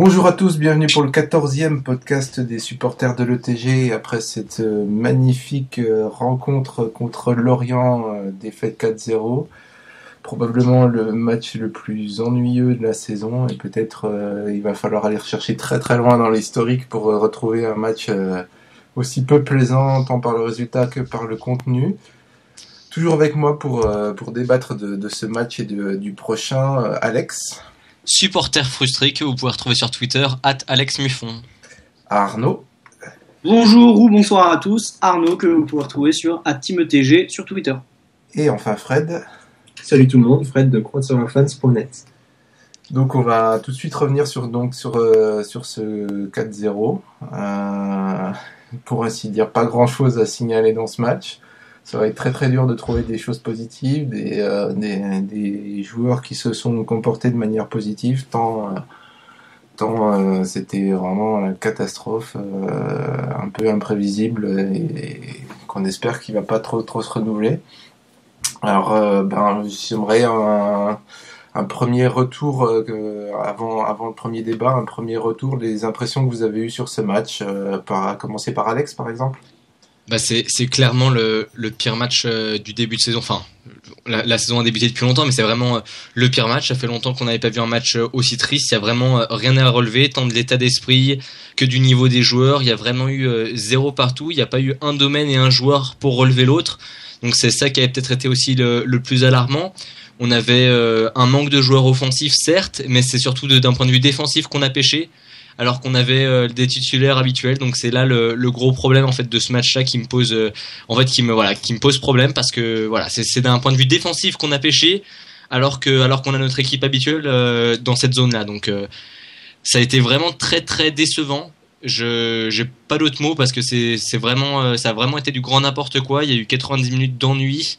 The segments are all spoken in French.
Bonjour à tous, bienvenue pour le 14e podcast des supporters de l'ETG après cette magnifique rencontre contre Lorient, défaite 4-0. Probablement le match le plus ennuyeux de la saison et peut-être il va falloir aller rechercher très très loin dans l'historique pour retrouver un match aussi peu plaisant tant par le résultat que par le contenu. Toujours avec moi pour débattre de ce match et du prochain, Alex. Supporter frustré que vous pouvez retrouver sur Twitter @AlexMuffon. Arnaud. Bonjour ou bonsoir à tous, Arnaud que vous pouvez retrouver sur @TeamETG sur Twitter. Et enfin Fred. Salut tout le monde, Fred de CroatsFans.net. Donc on va tout de suite revenir sur ce 4-0. Pour ainsi dire, pas grand chose à signaler dans ce match. Ça va être très très dur de trouver des choses positives, des joueurs qui se sont comportés de manière positive, tant c'était vraiment la catastrophe, un peu imprévisible et qu'on espère qu'il va pas trop se renouveler. Alors j'aimerais un premier retour avant le premier débat, un premier retour des impressions que vous avez eues sur ce match, à commencer par Alex par exemple. C'est clairement le pire match du début de saison. Enfin, la saison a débuté depuis longtemps, mais c'est vraiment le pire match. Ça fait longtemps qu'on n'avait pas vu un match aussi triste. Il y a vraiment rien à relever, tant de l'état d'esprit que du niveau des joueurs. Il y a vraiment eu zéro partout. Il n'y a pas eu un domaine et un joueur pour relever l'autre. Donc c'est ça qui avait peut-être été aussi le plus alarmant. On avait un manque de joueurs offensifs, certes, mais c'est surtout d'un point de vue défensif qu'on a pêché, alors qu'on avait des titulaires habituels. Donc c'est là le gros problème en fait de ce match-là qui me pose qui me pose problème, parce que voilà, c'est d'un point de vue défensif qu'on a pêché, alors qu'on a notre équipe habituelle dans cette zone-là. Donc ça a été vraiment très très décevant. J'ai pas d'autres mots, parce que c'est vraiment ça a vraiment été du grand n'importe quoi. Il y a eu 90 minutes d'ennui,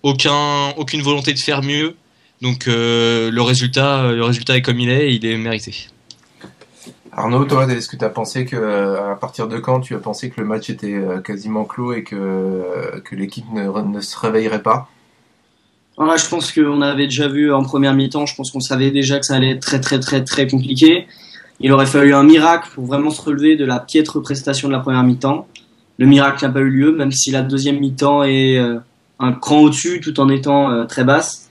aucune volonté de faire mieux. Donc le résultat est comme il est, et il est mérité. Arnaud, toi, est-ce que tu as pensé à partir de quand tu as pensé que le match était quasiment clos et que l'équipe ne se réveillerait pas? Alors là, je pense qu'on avait déjà vu en première mi-temps, je pense qu'on savait déjà que ça allait être très très très très compliqué. Il aurait fallu un miracle pour vraiment se relever de la piètre prestation de la première mi-temps. Le miracle n'a pas eu lieu, même si la deuxième mi-temps est un cran au-dessus tout en étant très basse.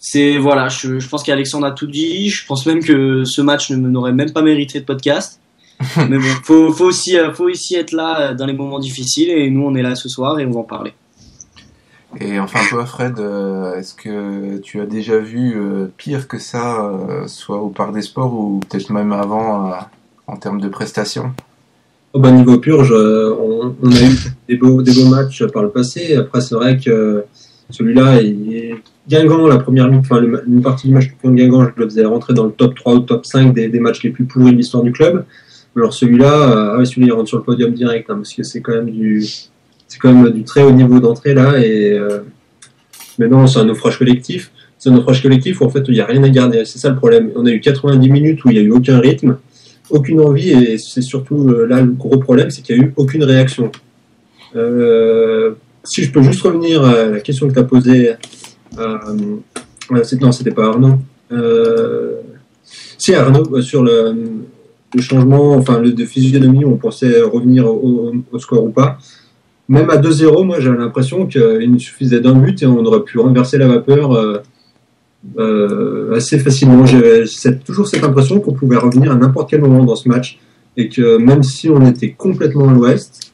Je pense qu'Alexandre a tout dit. Je pense même que ce match n'aurait même pas mérité de podcast. Mais bon, faut aussi être là dans les moments difficiles, et nous on est là ce soir et on va en parler. Et enfin toi Fred, est-ce que tu as déjà vu pire que ça, soit au Parc des Sports ou peut-être même avant, en termes de prestations? Niveau purge, on a eu des beaux matchs par le passé. Après, c'est vrai que celui-là, Guingamp, la première une partie du match contre Guingamp, je le faisais rentrer dans le top 3 ou top 5 des matchs les plus pourris de l'histoire du club. Alors celui-là, celui-là il rentre sur le podium direct, parce que c'est quand même du très haut niveau d'entrée là. Et mais non, c'est un naufrage collectif. C'est un naufrage collectif où en fait il n'y a rien à garder. C'est ça le problème. On a eu 90 minutes où il n'y a eu aucun rythme, aucune envie, et c'est surtout là le gros problème, c'est qu'il n'y a eu aucune réaction. Si je peux juste revenir à la question que tu as posée, non, c'était pas Arnaud. Si Arnaud, sur le changement, de physionomie, où on pensait revenir au score ou pas. Même à 2-0, moi j'avais l'impression qu'il nous suffisait d'un but et on aurait pu renverser la vapeur assez facilement. J'ai toujours cette impression qu'on pouvait revenir à n'importe quel moment dans ce match, et que même si on était complètement à l'ouest,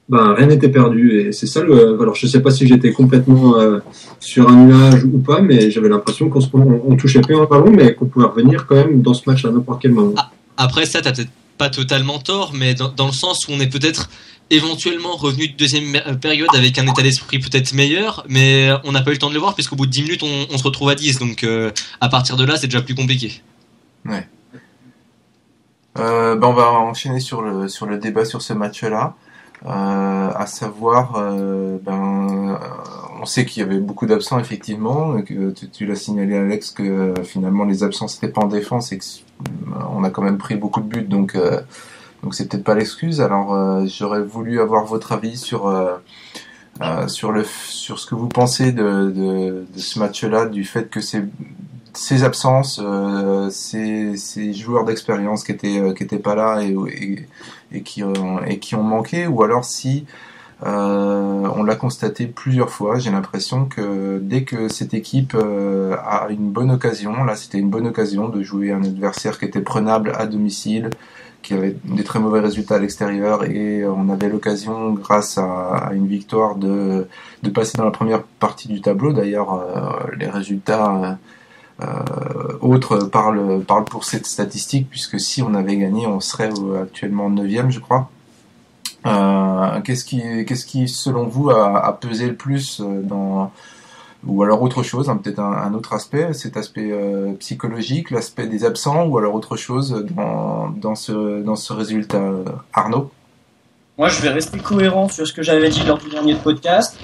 rien n'était perdu. Et c'est ça alors je sais pas si j'étais complètement sur un nuage ou pas, mais j'avais l'impression qu'on touchait plus un ballon, mais qu'on pouvait revenir quand même dans ce match à n'importe quel moment. Après ça, t'as peut-être pas totalement tort, mais dans le sens où on est peut-être éventuellement revenu de deuxième période avec un état d'esprit peut-être meilleur, mais on n'a pas eu le temps de le voir, puisqu'au bout de 10 minutes on se retrouve à 10, donc à partir de là c'est déjà plus compliqué. Ouais. On va enchaîner sur le débat sur ce match-là, à savoir, on sait qu'il y avait beaucoup d'absents effectivement, que tu l'as signalé Alex, que finalement les absents c'était pas en défense et qu'on a quand même pris beaucoup de buts, donc c'est peut-être pas l'excuse. Alors j'aurais voulu avoir votre avis sur ce que vous pensez de ce match-là, du fait que c'est ces absences, ces joueurs d'expérience qui étaient pas là et qui ont manqué, ou alors si on l'a constaté plusieurs fois, j'ai l'impression que dès que cette équipe a une bonne occasion, là c'était une bonne occasion de jouer un adversaire qui était prenable à domicile, qui avait des très mauvais résultats à l'extérieur, et on avait l'occasion, grâce à une victoire, de passer dans la première partie du tableau. D'ailleurs, les résultats autres parlent pour cette statistique, puisque si on avait gagné, on serait actuellement 9e, je crois. Qu'est-ce qui, selon vous, a pesé le plus ou alors autre chose, hein, peut-être un autre aspect, cet aspect psychologique, l'aspect des absents, ou alors autre chose dans ce résultat, Arnaud? Moi, je vais rester cohérent sur ce que j'avais dit lors du dernier podcast.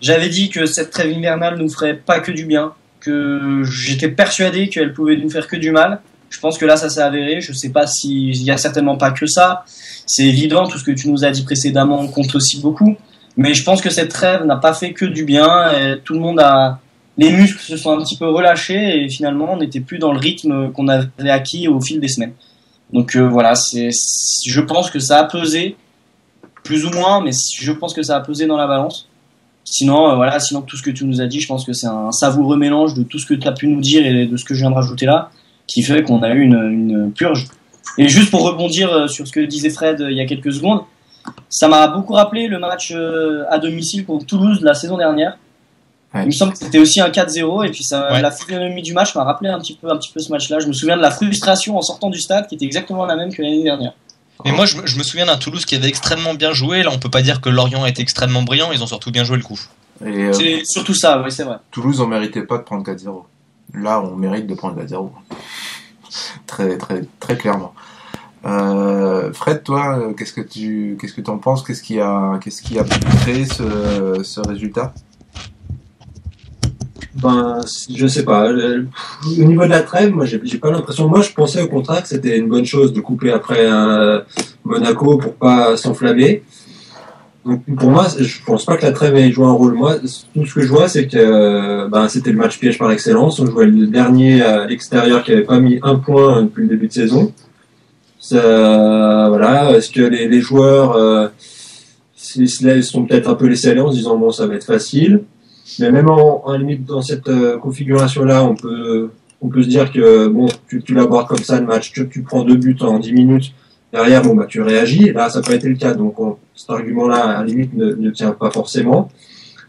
J'avais dit que cette trêve hivernale nous ferait pas que du bien, que j'étais persuadé qu'elle pouvait nous faire que du mal. Je pense que là, ça s'est avéré. Je sais pas s'il y a certainement pas que ça. C'est évident, tout ce que tu nous as dit précédemment compte aussi beaucoup. Mais je pense que cette trêve n'a pas fait que du bien. Et tout le monde les muscles se sont un petit peu relâchés et finalement, on n'était plus dans le rythme qu'on avait acquis au fil des semaines. Donc voilà, je pense que ça a pesé, plus ou moins, mais je pense que ça a pesé dans la balance. Sinon, sinon tout ce que tu nous as dit, je pense que c'est un savoureux mélange de tout ce que tu as pu nous dire et de ce que je viens de rajouter là, qui fait qu'on a eu une purge. Et juste pour rebondir sur ce que disait Fred il y a quelques secondes, ça m'a beaucoup rappelé le match à domicile contre Toulouse de la saison dernière. Ouais. Il me semble que c'était aussi un 4-0, et puis la physionomie du match m'a rappelé un petit peu ce match-là. Je me souviens de la frustration en sortant du stade qui était exactement la même que l'année dernière. Mais moi, je me souviens d'un Toulouse qui avait extrêmement bien joué. Là, on peut pas dire que Lorient a été extrêmement brillant. Ils ont surtout bien joué le coup. Et c'est surtout ça, oui, c'est vrai. Toulouse, on méritait pas de prendre 4-0. Là, on mérite de prendre 4-0. Très, très, très clairement. Fred, toi, qu'est-ce que t'en penses? Qu'est-ce qui a créé ce résultat? Ben, je sais pas. Au niveau de la trêve, moi, j'ai pas l'impression. Moi, je pensais au contraire que c'était une bonne chose de couper après Monaco pour pas s'enflammer. Donc, pour moi, je pense pas que la trêve ait joué un rôle. Moi, tout ce que je vois, c'est que c'était le match piège par excellence. On jouait le dernier à l'extérieur qui avait pas mis un point depuis le début de saison. Voilà. Est-ce que les joueurs ils sont peut-être un peu laissés aller en se disant bon, ça va être facile. Mais même en limite dans cette configuration-là, on peut se dire que bon, tu l'abordes comme ça le match, tu prends 2 buts en 10 minutes. Derrière, bon, tu réagis. Là, ça n'a pas été le cas. Donc, cet argument-là, à la limite, ne tient pas forcément.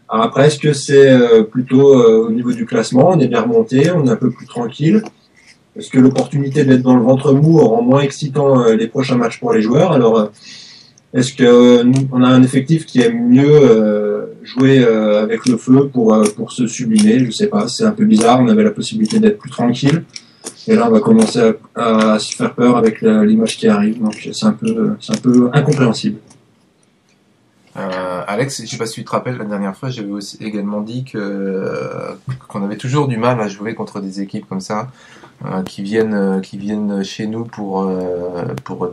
Alors après, est-ce que c'est plutôt au niveau du classement? On est bien remonté, on est un peu plus tranquille. Est-ce que l'opportunité d'être dans le ventre mou rend moins excitant les prochains matchs pour les joueurs? Alors, est-ce que on a un effectif qui aime mieux jouer avec le feu pour se sublimer? Je sais pas, c'est un peu bizarre. On avait la possibilité d'être plus tranquille. Et là, on va commencer à se faire peur avec l'image qui arrive. Donc, c'est un peu incompréhensible. Alex, je sais pas si tu te rappelles, la dernière fois, j'avais aussi également dit qu'on avait toujours du mal à jouer contre des équipes comme ça, qui viennent chez nous pour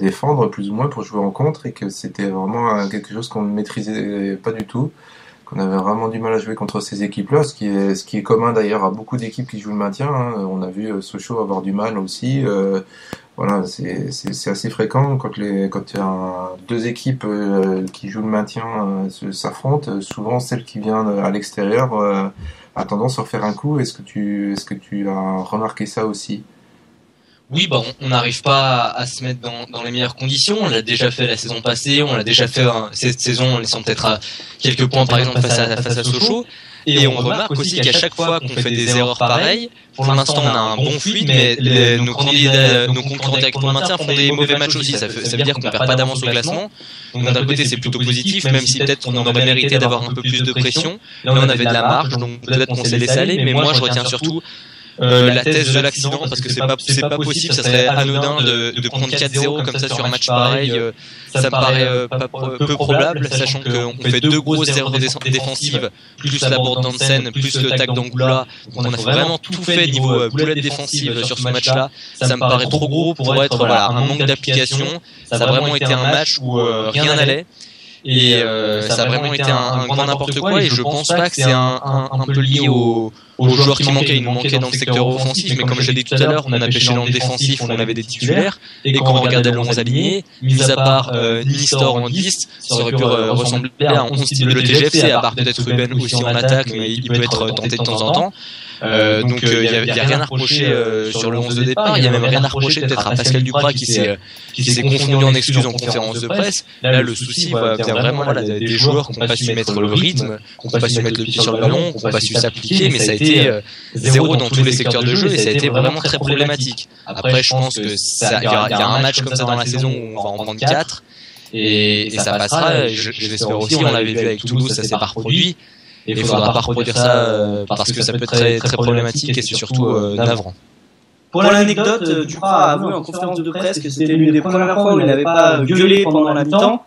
défendre plus ou moins, pour jouer en contre, et que c'était vraiment quelque chose qu'on ne maîtrisait pas du tout, qu'on avait vraiment du mal à jouer contre ces équipes-là, ce qui est commun d'ailleurs à beaucoup d'équipes qui jouent le maintien, hein. On a vu Sochaux avoir du mal aussi. Voilà, c'est assez fréquent quand deux équipes qui jouent le maintien s'affrontent. Souvent, celle qui vient à l'extérieur a tendance à refaire un coup. Est-ce que tu as remarqué ça aussi? Oui, on n'arrive pas à se mettre dans les meilleures conditions. On l'a déjà fait la saison passée, on l'a déjà fait cette saison en laissant peut-être à quelques points par exemple face à Sochaux. Et on remarque aussi qu'à chaque fois qu'on fait des erreurs pareilles, pour l'instant on a un bon fluide, mais nos concurrents directement maintien font des mauvais matchs aussi. Ça veut dire qu'on perd pas d'avance au classement. Donc d'un côté c'est plutôt positif, même si peut-être qu'on aurait mérité d'avoir un peu plus de pression. Là on avait de la marge, donc peut-être qu'on s'est laissé aller, mais moi je retiens surtout la thèse de l'accident, parce que c'est pas possible, ça serait anodin de prendre 4-0 comme ça sur un match pareil. Ça me paraît peu probable, sachant qu'on fait 2 grosses erreurs défensives, plus la bourde d'Hansen, plus le tac d'Angoula. Donc on a vraiment tout fait niveau boulette défensive sur ce match-là. Ça me paraît trop gros pour être un manque d'application. Ça a vraiment été un match où rien n'allait. Et ça a vraiment été un grand n'importe quoi, et je pense pas que c'est un peu lié aux joueurs qui manquaient. Il nous manquait dans le secteur offensif, mais comme je l'ai dit tout à l'heure, on a pêché dans le défensif, on avait des titulaires, et quand on regardait le 11 aligné, mis à part Nistor en 10, ça aurait pu ressembler à un 11 style le TGFC, à part peut-être Ruben aussi en attaque, mais il peut être tenté de temps en temps. Donc il y a rien à reprocher sur le 11 de départ. Il y a même rien à reprocher peut-être à Pascal Duprat qui s'est confondu en excuses en conférence de presse. Là, le souci vient vraiment des joueurs qui n'ont pas su mettre le rythme, qui n'ont pas su mettre le pied sur le ballon, qui n'ont pas su s'appliquer, mais ça a été zéro dans tous les secteurs de jeu, et ça a été vraiment très problématique. Après, je pense que il y a un match comme ça dans la saison où on va en prendre 4, et ça passera. Je l'espère aussi. On l'avait vu avec Toulouse, ça s'est pas reproduit. Et il faudra pas reproduire ça parce que ça peut être très, très problématique, et c'est surtout navrant. Pour l'anecdote, Duprat a avoué en conférence de presse que c'était l'une des premières fois où il n'avait pas gueulé pendant la mi-temps,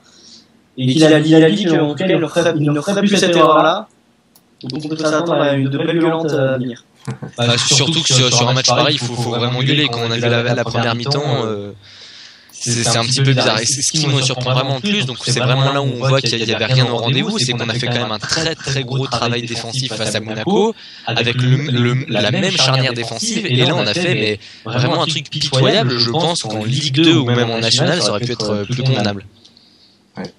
et qu'il a dit qu'en tout cas il ne ferait plus cette erreur-là. Donc on peut s'attendre à de belles violentes à venir. Surtout que sur un match pareil, il faut vraiment gueuler. Quand on a vu la première mi-temps, c'est un petit peu bizarre. Et ce qui me surprend vraiment le plus, donc c'est vraiment là où on voit qu'il n'y avait rien au rendez-vous, c'est qu'on a fait quand même un très très gros travail défensif face à Monaco, avec la même charnière défensive, et là on a fait mais vraiment un truc pitoyable. Je pense qu'en Ligue 2 ou même en National, ça aurait pu être plus condamnable. Ouais.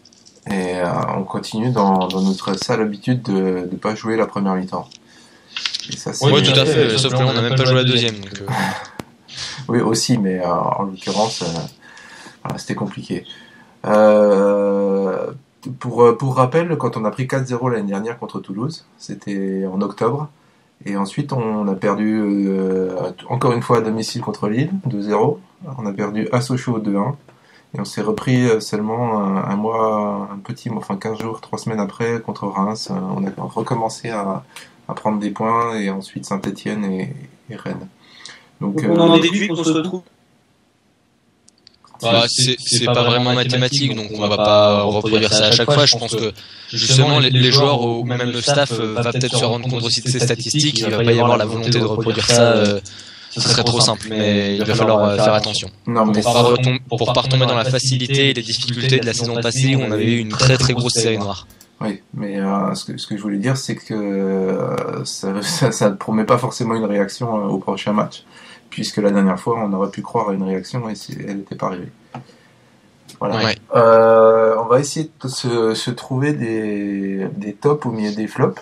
Et on continue dans notre sale habitude de ne pas jouer la première mi-temps. Oui, tout à fait, sauf que là on n'a même pas joué la deuxième. Donc Oui, aussi, mais en l'occurrence... Voilà, c'était compliqué. Pour rappel, quand on a pris 4-0 l'année dernière contre Toulouse, c'était en octobre. Et ensuite, on a perdu encore une fois à domicile contre Lille, 2-0. On a perdu à Sochaux 2-1. Et on s'est repris seulement un mois, 15 jours, 3 semaines après contre Reims. On a recommencé à prendre des points, et ensuite Saint-Etienne et Rennes. Donc on en déduit qu'on se retrouve. C'est pas vraiment mathématique, donc on va pas reproduire ça à chaque fois. Je pense que justement les joueurs ou même le staff va peut-être se rendre compte aussi de ces statistiques. Il va pas y avoir la volonté de reproduire ça. Ce serait trop simple, mais il va falloir faire attention. Non, mais pour pas retomber dans la facilité et les difficultés de la saison passée où on avait eu une très très grosse série noire. Oui, mais ce que je voulais dire, c'est que ça ne promet pas forcément une réaction au prochain match. Puisque la dernière fois, on aurait pu croire à une réaction, et elle n'était pas arrivée. Voilà. Ouais. On va essayer de se trouver des tops au milieu des flops.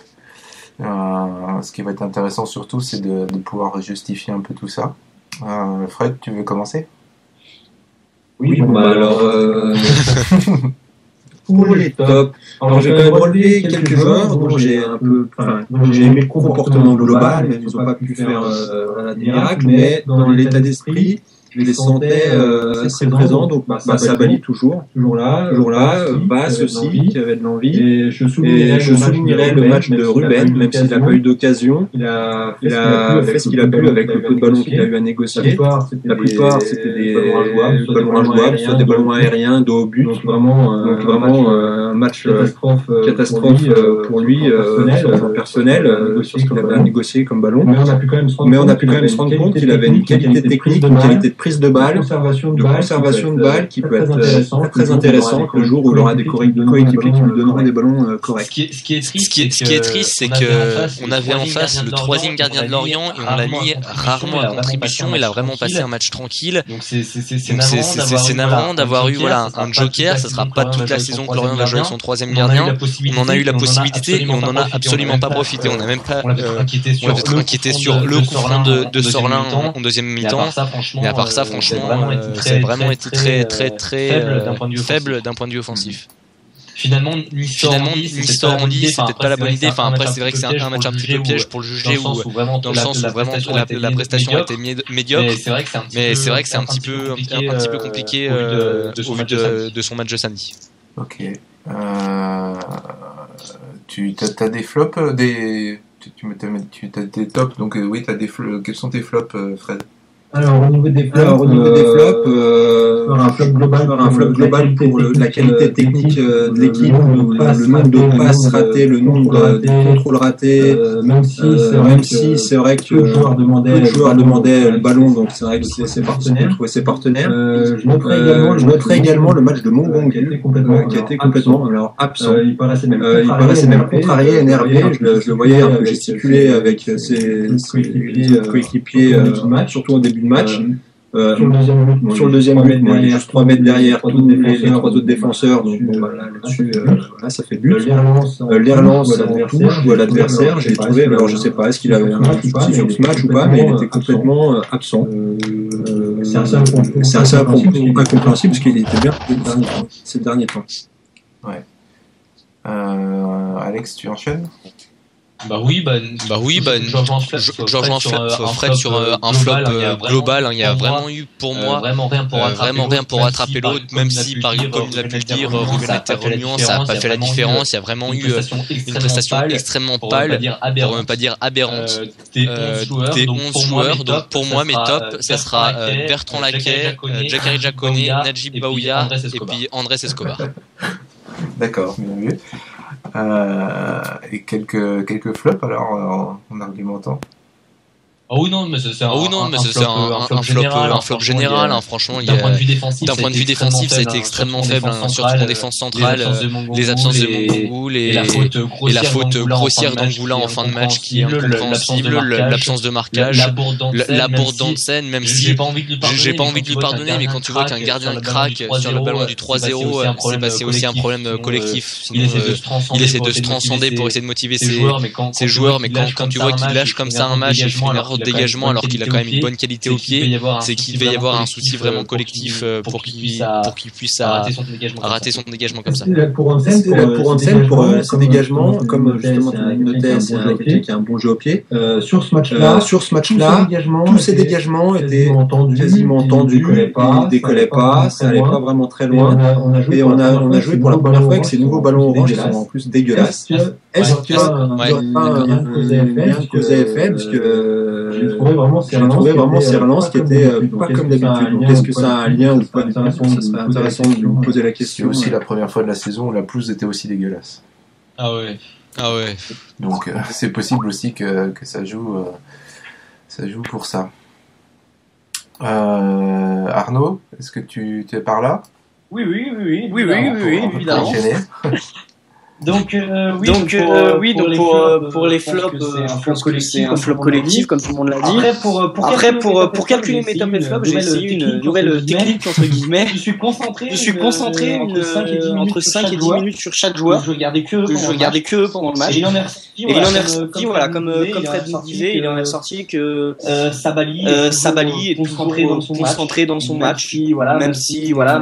Ce qui va être intéressant surtout, c'est de pouvoir justifier un peu tout ça. Fred, tu veux commencer ? Oui, alors... Pour les tops, alors j'ai quand même relevé quelques joueurs dont j'ai aimé le comportement global, mais ils n'ont pas pu faire des miracles, mais dans l'état d'esprit, je les sentais assez présents, donc Sabali toujours là, Bass aussi, qui avait de l'envie, et je soulignerais le match de Ruben, même s'il n'a pas eu d'occasion, il a fait ce qu'il a pu avec le peu de ballons qu'il a eu à négocier. La plupart c'était des ballons injouables, soit des ballons aériens, dos au but, donc vraiment un match catastrophe pour lui, sur le plan personnel, sur ce qu'il avait à négocier comme ballon. Mais on a pu quand même se rendre compte qu'il avait une qualité technique, une qualité de prise de balle, de conservation de balle qui peut être très intéressante le jour où il aura des coéquipiers qui lui donneront des ballons corrects. Ce qui est triste, c'est que on avait en face le troisième gardien de Lorient, et on l'a mis rarement à contribution. Il a vraiment passé un match tranquille. Donc c'est navrant d'avoir eu un joker. Ça sera pas toute la saison que Lorient va jouer avec son troisième gardien. On en a eu la possibilité, mais on en a absolument pas profité. On n'a même pas inquiété sur le coup franc de Sorlin en deuxième mi-temps. Mais à part ça, franchement, ça a vraiment été très très très faible d'un point de vue offensif. Finalement, Nistor en 10, c'est peut-être pas la bonne idée. Enfin, après, c'est vrai que c'est un match un petit peu piège pour le juger, dans le sens où vraiment la prestation a été médiocre. Mais c'est vrai que c'est un petit peu compliqué au vu de son match de samedi. Ok. Tu as des flops, tu as des tops, donc oui, t'as des flops. Quels sont tes flops, Fred ? Alors, au niveau des flops, un flop global pour la qualité technique de l'équipe, le nombre de passes ratées, le nombre de contrôles ratés, même si c'est vrai que peu de joueurs demandaient le ballon, donc c'est vrai que c'est trouver ses partenaires. Je noterai également le match de Mongongue, qui a été complètement absent. Il paraissait même contrarié, énervé. Je le voyais un peu gesticuler avec ses coéquipiers, surtout au début de match. Sur le deuxième but, il est juste 3 mètres derrière tous les 3 autres défenseurs, donc là-dessus, ça fait but. Les relances en touche ou à l'adversaire, je l'ai trouvé, alors je sais pas, est-ce qu'il avait un souci sur ce match ou pas, mais il était complètement absent. C'est assez incompréhensible parce qu'il était bien ces derniers temps. Ouais. Alex, tu enchaînes? Bah oui, je rejoins Fred sur un flop global. Il y a vraiment eu pour moi vraiment rien pour rattraper l'autre, même si par comme il a pu le dire, Ruben était remuant, ça a pas fait la différence. Il y a vraiment eu une prestation extrêmement pâle, pour ne pas dire aberrante. Des 11 joueurs, donc pour moi mes tops, ça sera Bertrand Laquet, Jacare Diaconé, Najib Baouya et puis Andrés Escobar. D'accord, bien vu. Et quelques flops alors en argumentant. Ah oui non mais c'est un flop général hein, franchement d'un point de vue défensif ça a été extrêmement faible hein, surtout en défense centrale les absences de Mongoul et la faute grossière d'Angoula en fin de match qui est incompréhensible, l'absence de marquage, la bourde d'Hansen, même si j'ai pas envie de lui pardonner, mais quand tu vois qu'un gardien de craque sur le ballon du 3-0, c'est aussi un problème collectif. Il essaie de se transcender pour essayer de motiver ses joueurs, mais quand tu vois qu'il lâche comme ça un match, il fait une erreur de dégagement alors qu'il a quand même une bonne qualité au pied, c'est qu'il devait y avoir un souci vraiment collectif pour qu'il puisse rater son dégagement comme ça. Pour Hansen, pour son dégagement, comme justement tu notais, c'est un qui a un bon jeu au pied. Sur ce match-là, tous ces dégagements étaient quasiment tendus, il décollait pas, ça allait pas vraiment très loin, et on a joué pour la première fois avec ces nouveaux ballons orange qui sont en plus dégueulasses. Est-ce qu'il y a un lien de cause à effet, parce que j'ai trouvé vraiment ces relances qui étaient pas comme d'habitude. Donc, est-ce que ça a un lien ou pas? Ça serait intéressant de vous poser la question. C'est aussi la première fois de la saison où la pelouse était aussi dégueulasse. Ah ouais. Donc c'est possible aussi que ça joue pour ça. Arnaud, est-ce que tu es par là? Oui, évidemment. Donc pour les flops, c'est un flop collectif comme tout le monde l'a dit. Après pour calculer mes top et flops, j'ai essayé une nouvelle technique entre guillemets. Je suis concentré entre 5 et 10 minutes sur chaque joueur. Je regardais que eux pendant le match. Et il en est ressorti voilà comme Fred nous disait, il en est ressorti que Sabali est concentré dans son match, même si il n'a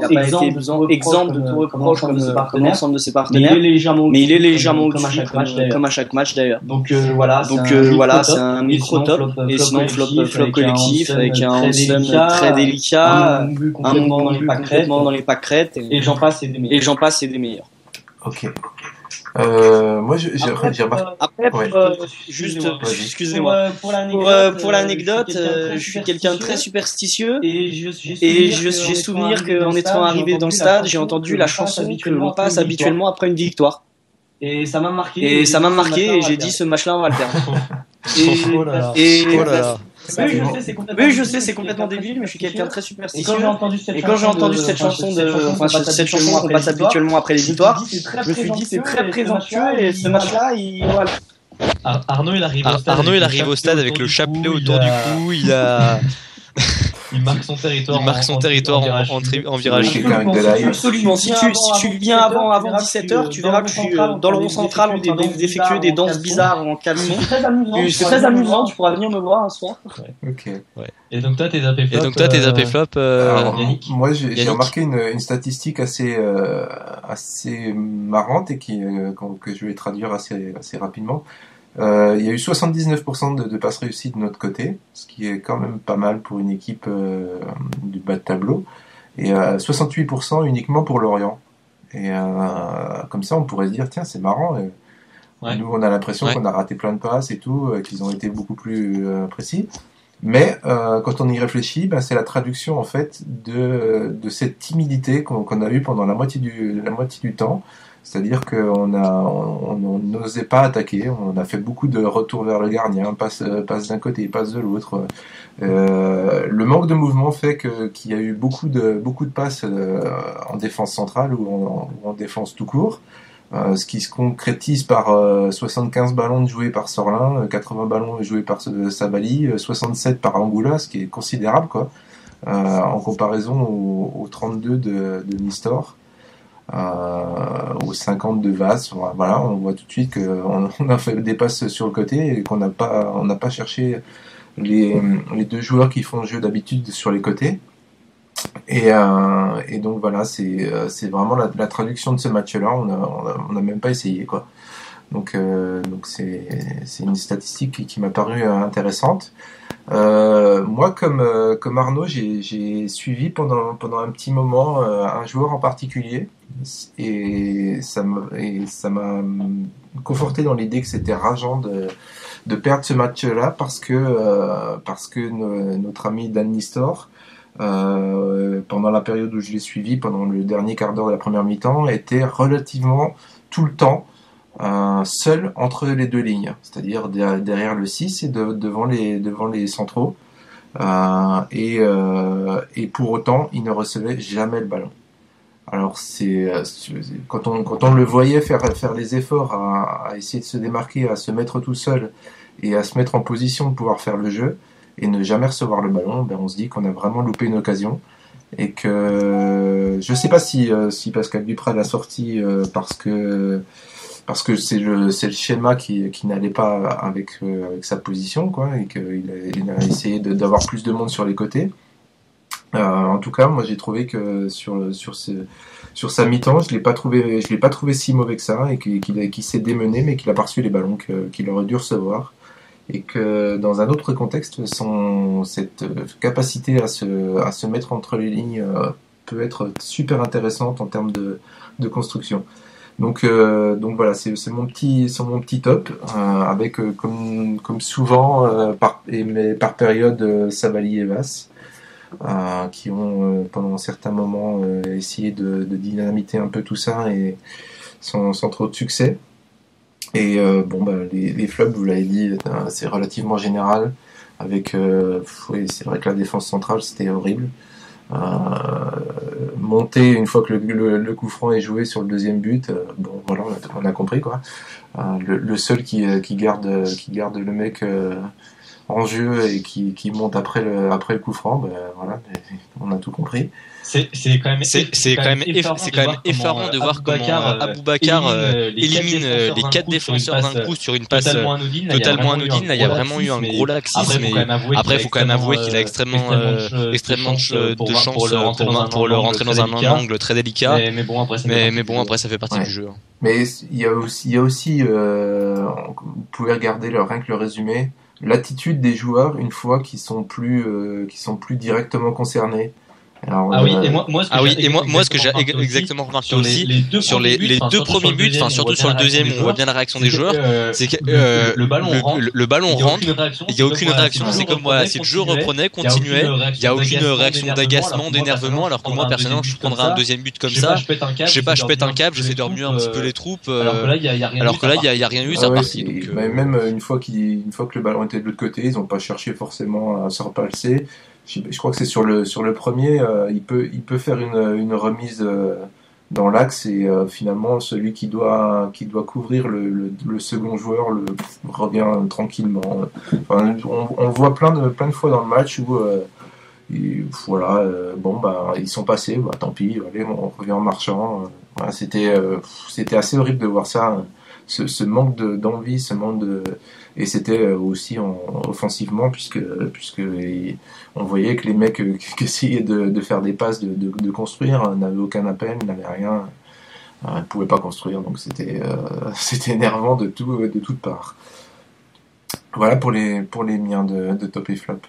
pas été exemple de tout reproche comme l'ensemble de ses partenaires. Mais il est légèrement au-dessus, comme à chaque match d'ailleurs. Donc voilà, c'est un micro-top. Et sinon, flop collectif, avec un Hansen très délicat, un Mongoul complètement dans les pâquerettes, et j'en passe et des meilleurs. Ok. Moi, j'ai remarqué. Après, juste, excusez-moi. Pour l'anecdote, je suis quelqu'un de très superstitieux et j'ai souvenir qu'en étant arrivé dans le stade, j'ai entendu la chanson que l'on passe habituellement après une victoire. Et ça m'a marqué. Et j'ai dit ce match-là, on va le perdre. Oui, je sais, c'est complètement débile, mais je suis quelqu'un de très superstitieux. Et quand j'ai entendu cette chanson qu'on passe habituellement après les victoires, je me suis dit c'est très présomptueux et ce match-là, voilà. Arnaud il arrive au stade avec le chapelet autour du cou, il marque son territoire en virage. Absolument. Si tu viens avant 17h, tu verras que je suis dans le rond central en train d'effectuer des danses bizarres en caleçon. C'est très amusant. Tu pourras venir me voir un soir. Ok. Et donc toi tes AP flop, Yannick. Moi j'ai remarqué une statistique assez marrante et que je vais traduire assez rapidement. Il y a eu 79% de passes réussies de notre côté, ce qui est quand même pas mal pour une équipe du bas de tableau, et 68% uniquement pour Lorient. Et comme ça, on pourrait se dire, tiens, c'est marrant. Nous, on a l'impression qu'on a raté plein de passes et tout, qu'ils ont été beaucoup plus précis. Mais quand on y réfléchit, ben, c'est la traduction en fait de cette timidité qu'on a eue pendant la moitié du temps. C'est-à-dire on n'osait pas attaquer, on a fait beaucoup de retours vers le gardien, passe d'un côté, passe de l'autre. Le manque de mouvement fait qu'il y a eu beaucoup de passes en défense centrale ou en défense tout court. Ce qui se concrétise par 75 ballons joués par Sorlin, 80 ballons joués par Sabali, 67 par Angoula, ce qui est considérable quoi, en comparaison aux 32 de Nistor, aux 50 de Vaz. Voilà, on voit tout de suite qu'on a fait des passes sur le côté et qu'on n'a pas cherché les deux joueurs qui font le jeu d'habitude sur les côtés. Et donc voilà, c'est vraiment la traduction de ce match-là. On a même pas essayé quoi. Donc c'est une statistique qui m'a paru intéressante. Moi, comme Arnaud, j'ai suivi pendant un petit moment un joueur en particulier, et ça m'a conforté dans l'idée que c'était rageant de perdre ce match-là parce que notre ami Dan Nistor, pendant la période où je l'ai suivi, pendant le dernier quart d'heure de la première mi-temps, était relativement tout le temps seul entre les deux lignes, c'est-à-dire derrière le 6 et devant les centraux, et pour autant il ne recevait jamais le ballon. Alors quand on le voyait faire les efforts à essayer de se démarquer, à se mettre tout seul et à se mettre en position de pouvoir faire le jeu et ne jamais recevoir le ballon, ben on se dit qu'on a vraiment loupé une occasion, et que je sais pas si Pascal Duprat l'a sorti parce que c'est le schéma qui n'allait pas avec sa position quoi, et qu'il a essayé d'avoir plus de monde sur les côtés. En tout cas, moi j'ai trouvé que sur sa mi-temps, je l'ai pas trouvé si mauvais que ça, et qu'il s'est démené, mais qu'il a pas reçu les ballons qu'il aurait dû recevoir, et que dans un autre contexte, cette capacité à se mettre entre les lignes peut être super intéressante en termes de construction. Donc voilà, c'est mon petit top, avec comme souvent par période Sabali et Vass, qui ont pendant certains moments essayé de dynamiter un peu tout ça, et sans trop de succès. Et les flops, vous l'avez dit, c'est relativement général, avec oui, c'est vrai que la défense centrale c'était horrible. Monter une fois que le coup franc est joué sur le deuxième but, bon voilà, on a compris quoi. Le seul qui garde le mec en jeu et qui monte après le coup franc, ben voilà, on a tout compris. C'est quand même effarant de voir comment Aboubacar élimine les 4 défenseurs d'un coup sur une passe totalement anodine. Là, il y a vraiment eu un gros laxisme. Après, il faut quand même avouer qu'il a extrêmement de chance pour le rentrer dans un angle très délicat. Mais bon, après, ça fait partie du jeu. Mais il y a aussi vous pouvez regarder rien que le résumé, l'attitude des joueurs une fois qu'ils sont plus directement concernés. Alors, ce que j'ai exactement remarqué aussi sur les deux premiers buts, enfin surtout sur le deuxième, on voit bien la réaction des joueurs, c'est que le ballon rentre, il y a aucune réaction, c'est comme voilà, si le jeu reprenait, continuait, il y a aucune réaction d'agacement, d'énervement, alors que moi personnellement je prendrais un deuxième but comme ça, je sais pas, je pète un câble, j'essaie de remuer un petit peu les troupes, alors que là il y a rien eu, ça partit. Même une fois que le ballon était de l'autre côté, ils ont pas cherché forcément à se repasser. Je crois que c'est sur le premier, il peut faire une remise dans l'axe, et finalement celui qui doit couvrir le second joueur revient tranquillement. Enfin, on voit plein de fois dans le match où voilà, ils sont passés, tant pis, allez, on revient en marchant. Voilà, c'était assez horrible de voir ça, ce manque d'envie, ce manque de... Et c'était aussi offensivement, puisque on voyait que les mecs qui essayaient de faire des passes, de construire, n'avaient aucun appel, n'avaient rien, ne pouvaient pas construire, donc c'était énervant de toutes parts. Voilà pour les miens de top et flop.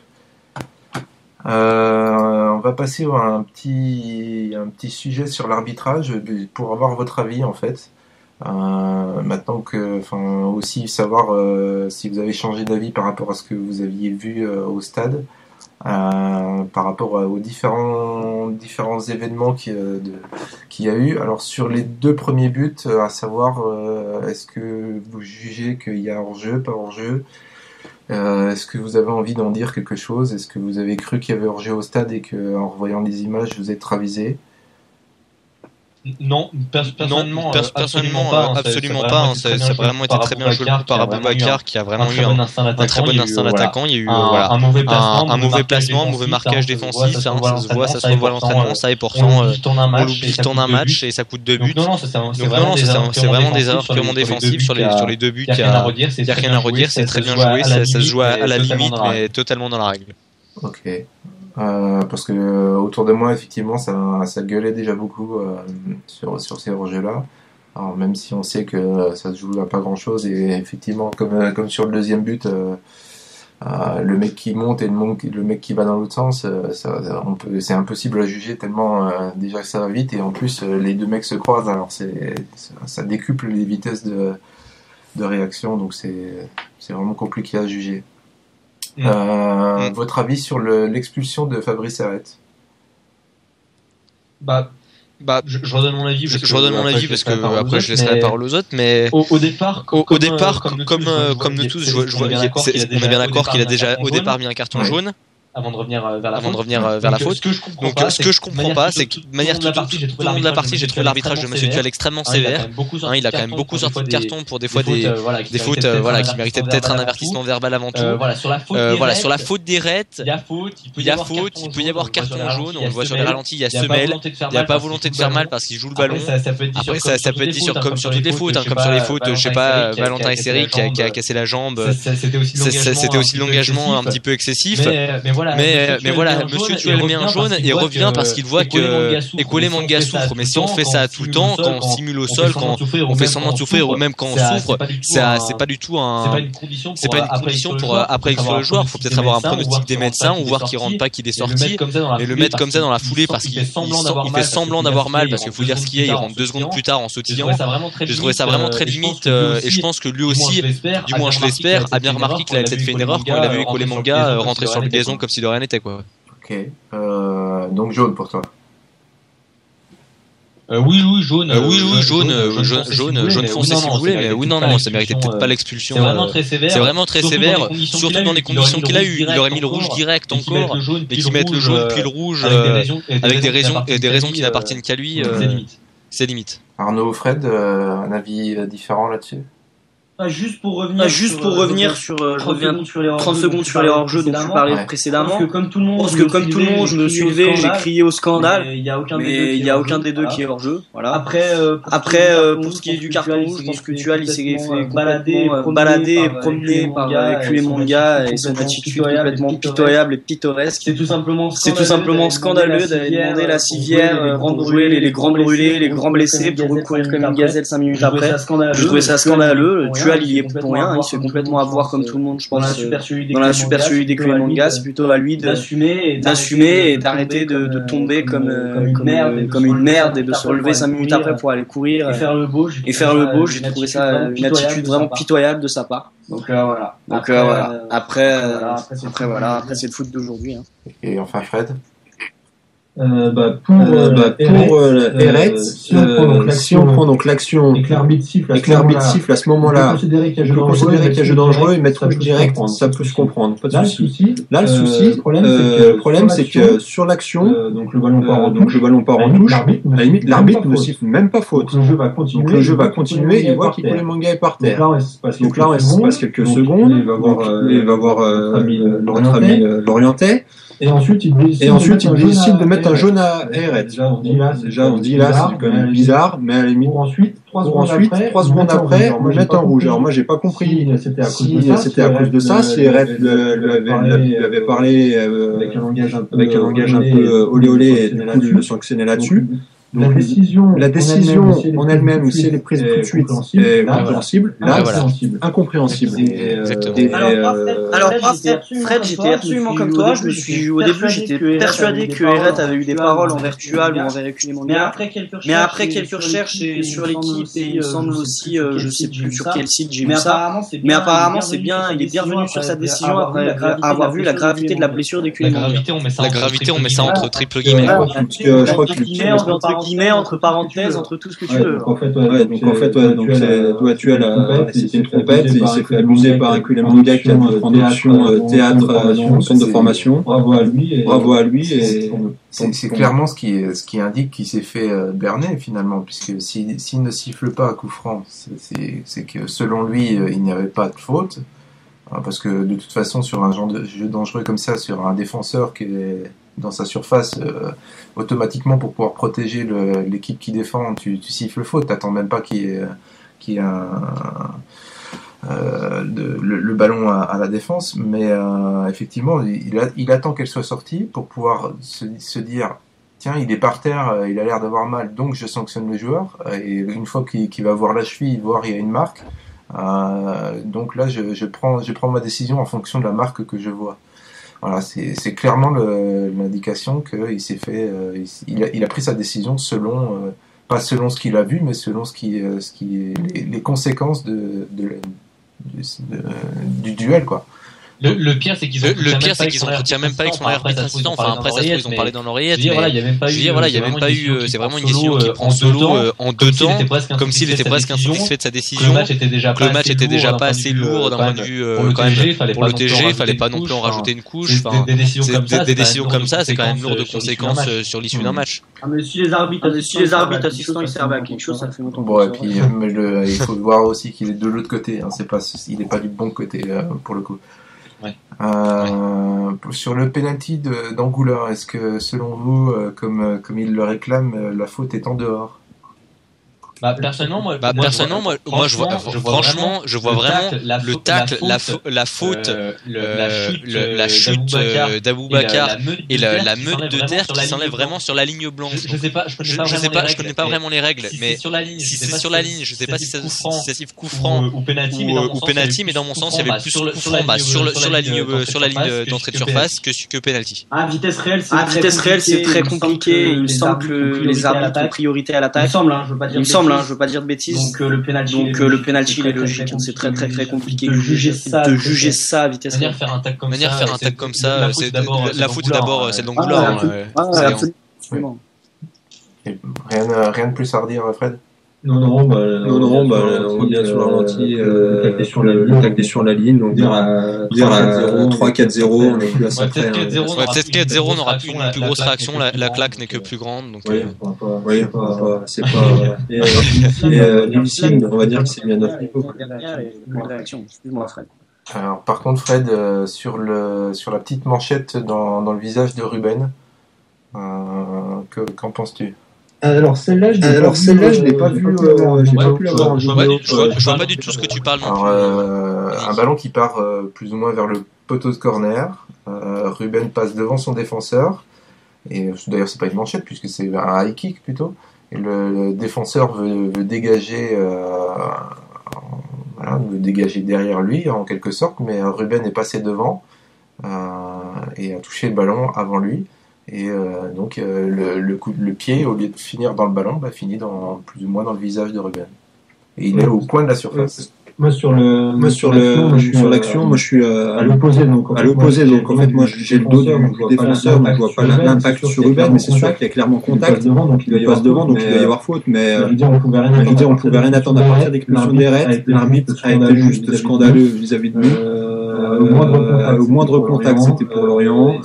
On va passer à un petit sujet sur l'arbitrage pour avoir votre avis en fait. Maintenant aussi savoir si vous avez changé d'avis par rapport à ce que vous aviez vu au stade, par rapport aux différents événements qu'il y a eu. Alors sur les 2 premiers buts, à savoir, est-ce que vous jugez qu'il y a hors-jeu, pas hors-jeu? Est-ce que vous avez envie d'en dire quelque chose? Est-ce que vous avez cru qu'il y avait hors-jeu au stade et que, en revoyant les images, vous êtes ravisé? Non, personnellement, absolument pas. Ça a vraiment été très bien joué par Aboubacar, qui a vraiment eu un très bon instinct d'attaquant. Il y a eu un mauvais placement, un mauvais marquage défensif. Ça se voit à l'entraînement, ça, et pourtant on l'oublie le temps d'un match et ça coûte 2 buts. Donc c'est vraiment des erreurs purement défensives sur les 2 buts. Il n'y a rien à redire, c'est très bien joué, ça se joue à la limite, mais totalement dans la règle. Ok. Parce que autour de moi, effectivement, ça gueulait déjà beaucoup sur ces hors-jeux-là. Alors même si on sait que ça se joue à pas grand-chose, et effectivement, comme sur le deuxième but, le mec qui monte et le mec qui va dans l'autre sens, c'est impossible à juger tellement déjà que ça va vite, et en plus les 2 mecs se croisent, alors ça décuple les vitesses de réaction, donc c'est vraiment compliqué à juger. Votre avis sur l'expulsion de Fabrice Erret? Je redonne mon avis parce que après je laisserai la parole aux autres, mais au départ, comme nous tous, on est bien d'accord qu'il a déjà au départ mis un carton jaune avant de revenir vers la faute. Ce que je comprends pas, c'est que de manière tout au long de la partie, j'ai trouvé l'arbitrage de Monsieur Duval extrêmement sévère. Il a quand même beaucoup sorti de cartons pour des fois des fautes qui méritaient peut-être un avertissement verbal avant tout. Sur la faute d'Erret, il y a faute, il peut y avoir carton jaune, on le voit sur les ralentis, il y a semelle, il n'y a pas volonté de faire mal parce qu'il joue le ballon. Après ça peut être dit comme sur toutes les fautes, comme sur les fautes, je sais pas, Valentin Esseri qui a cassé la jambe, c'était aussi l'engagement un petit peu excessif. Mais voilà, Monsieur Duval met un jaune et revient parce qu'il voit que Ekole Manga souffre. Mais si on fait ça tout le temps, quand on simule au sol, quand on fait semblant de souffrir, ou même quand on souffre, c'est pas du tout une condition pour après exclure le joueur. Il faut peut-être avoir un pronostic des médecins ou voir qu'il rentre pas, qu'il est sorti, et le mettre comme ça dans la foulée parce qu'il fait semblant d'avoir mal, parce qu'il faut dire ce qu'il y a, il rentre 2 secondes plus tard en sautillant. J'ai trouvé ça vraiment très limite, et je pense que lui aussi, du moins je l'espère, a bien remarqué qu'il avait peut-être fait une erreur quand il a vu Ekole Manga rentrer sur le gazon comme si de rien n'était, quoi. Ok. Donc jaune pour toi. Oui, jaune foncé si vous voulez, mais oui, non, ça méritait peut-être pas l'expulsion. C'est vraiment très sévère, surtout dans les conditions qu'il a eu. Il aurait mis le rouge direct encore, mais qu'ils mettent le jaune puis le rouge avec des raisons qui n'appartiennent qu'à lui, c'est limite. Arnaud, Fred, un avis différent là-dessus? Juste pour revenir sur 30 secondes sur les hors-jeux dont tu parlais précédemment. Parce que comme tout le monde, je me suis levé, j'ai crié au scandale. Mais il y a aucun des deux qui est hors-jeu. Voilà. Après, pour ce qui est du carton rouge, je pense que Duval, il s'est fait balader et promener par Ekole Manga et son attitude complètement pitoyable et pittoresque. C'est tout simplement scandaleux d'aller demander la civière, les grands brûlés, les grands blessés pour recourir comme une gazelle 5 minutes après. Je trouvais ça scandaleux. Il y est pour rien, il se fait complètement avoir comme tout le monde, je pense, dans la super suivi d'Ekole Manga. C'est plutôt à lui d'assumer et d'arrêter de tomber comme une merde et de se relever 5 minutes après pour aller courir et faire le beau. J'ai trouvé ça une attitude vraiment pitoyable de sa part. Donc voilà. Après c'est le foot d'aujourd'hui. Et enfin Fred. Pour Erret, si on prend donc l'action et que l'arbitre siffle à ce moment-là, on peut considérer qu'il y a jeu dangereux et mettre rouge direct, ça peut se comprendre, pas de souci. Là, le problème, c'est que sur l'action, donc le ballon part en touche, à la limite, l'arbitre ne siffle même pas faute. Donc le jeu va continuer, il voit qu'Ekole Manga est par terre. Donc là, il se passe quelques secondes, il va voir notre ami Lorientais. Et ensuite, il décide de mettre un jaune à Erret. Déjà, on dit là, c'est quand même bizarre, mais à la limite, ensuite, 3 secondes après, on met un rouge. Alors moi, j'ai pas compris si c'était à cause de ça, si Erret lui avait parlé avec un langage un peu olé olé et du coup, il le sanctionnait là-dessus. Donc, la décision en elle-même, si elle est prise tout de suite, est compréhensible. Là, incompréhensible. Alors, Fred, j'étais absolument comme toi. Au début, j'étais persuadé que Eret avait eu des paroles envers Tual ou envers Ekunemanga. Mais après quelques recherches sur l'équipe, et il me semble aussi, je sais plus sur quel site j'ai vu ça. Mais apparemment, c'est bien, il est bien revenu sur sa décision après avoir vu la gravité de la blessure d'Ekunemanga. La gravité, on met ça entre triple guillemets. Je crois que entre guillemets, entre parenthèses, entre tout ce que tu veux. Donc en fait, c'était une trompette, et il s'est fait abuser par Ekunemanga qui a une option théâtre sur centre de formation. Bravo à lui. Et c'est clairement ce qui indique qu'il s'est fait berner finalement, puisque s'il ne siffle pas à coup franc, c'est que selon lui, il n'y avait pas de faute. Parce que de toute façon, sur un genre de jeu dangereux comme ça, sur un défenseur qui est dans sa surface, automatiquement pour pouvoir protéger l'équipe qui défend, tu siffles faute. T'attends même pas qu'il y ait le ballon à la défense, mais effectivement, il attend qu'elle soit sortie pour pouvoir se dire tiens, il est par terre, il a l'air d'avoir mal, donc je sanctionne le joueur. Et une fois qu'il va voir la cheville, voir il y a une marque. Donc là, je prends ma décision en fonction de la marque que je vois. Voilà, c'est clairement l'indication qu'il s'est fait. Il a pris sa décision selon, pas selon ce qu'il a vu, mais selon les conséquences du duel, quoi. Le pire, c'est qu'ils entretiennent même pas avec son arbitre assistant. Enfin, après, ça se trouve, ils ont parlé dans l'oreillette. Je veux dire, il y a même pas eu, c'est vraiment une décision qui prend solo en 2 temps, comme s'il était presque insatisfait de sa décision. Le match était déjà pas assez lourd d'un point de vue, quand même, pour le TG, fallait pas non plus en rajouter une couche. Des décisions comme ça, c'est quand même lourd de conséquences sur l'issue d'un match. Mais si les arbitres assistants, ils servent à quelque chose, ça fait longtemps. Bon, et puis, il faut voir aussi qu'il est de l'autre côté, il est pas du bon côté, pour le coup. Ouais. Sur le penalty d'Angoula, est-ce que selon vous, comme il le réclame, la faute est en dehors? Personnellement, moi, je vois vraiment le tacle, la faute, la chute d'Aboubacar et la meute de terre qui s'enlève vraiment sur la ligne blanche. Je connais pas vraiment les règles, mais si c'est sur la ligne, je sais pas si ça siffle coup franc ou penalty, mais dans mon sens, il y avait plus coup franc sur la ligne d'entrée de surface que penalty. Vitesse réelle, c'est très compliqué. Il me semble que les arbitres ont priorité à l'attaque. Il me semble, je veux pas dire de bêtises. Donc le penalty il est logique. C'est très très très compliqué de juger ça à vitesse réelle. Faire un tac comme ça, c'est la faute d'abord, c'est d'Angoula. Absolument. Rien de plus à redire, Fred? Non, on voit bien sur le ralenti, le tac est sur la ligne, donc dire à 3-4-0, on est plus à ça près. Peut-être 4-0, on aura plus une plus grosse réaction, la claque n'est que plus grande. Donc c'est pas. Et difficile, on va dire que c'est bien notre niveau. Excuse-moi, Fred. Alors, par contre, Fred, sur la petite manchette dans le visage de Ruben, qu'en penses-tu? Alors celle-là, je l'ai pas vue. J'ai pas pu l'avoir en vidéo. Je vois pas du tout ce que tu parles. Alors, un ballon qui part plus ou moins vers le poteau de corner. Ruben passe devant son défenseur. Et d'ailleurs, c'est pas une manchette puisque c'est un high kick plutôt. Et le défenseur veut dégager, veut dégager derrière lui en quelque sorte. Mais Ruben est passé devant et a touché le ballon avant lui. Et donc le pied, au lieu de finir dans le ballon, finit plus ou moins dans le visage de Ruben. Et il est au coin de la surface. Moi sur l'action, je suis à l'opposé. Donc en fait moi j'ai le dos du défenseur, donc je vois pas l'impact sur Ruben, mais c'est sûr qu'il y a clairement contact. Il passe devant, donc il doit y avoir faute. Mais je veux dire, on pouvait rien attendre à partir d'expulsion d'Eret. L'arbitre a été juste scandaleux vis-à-vis de nous. Au moindre contact, c'était pour Lorient,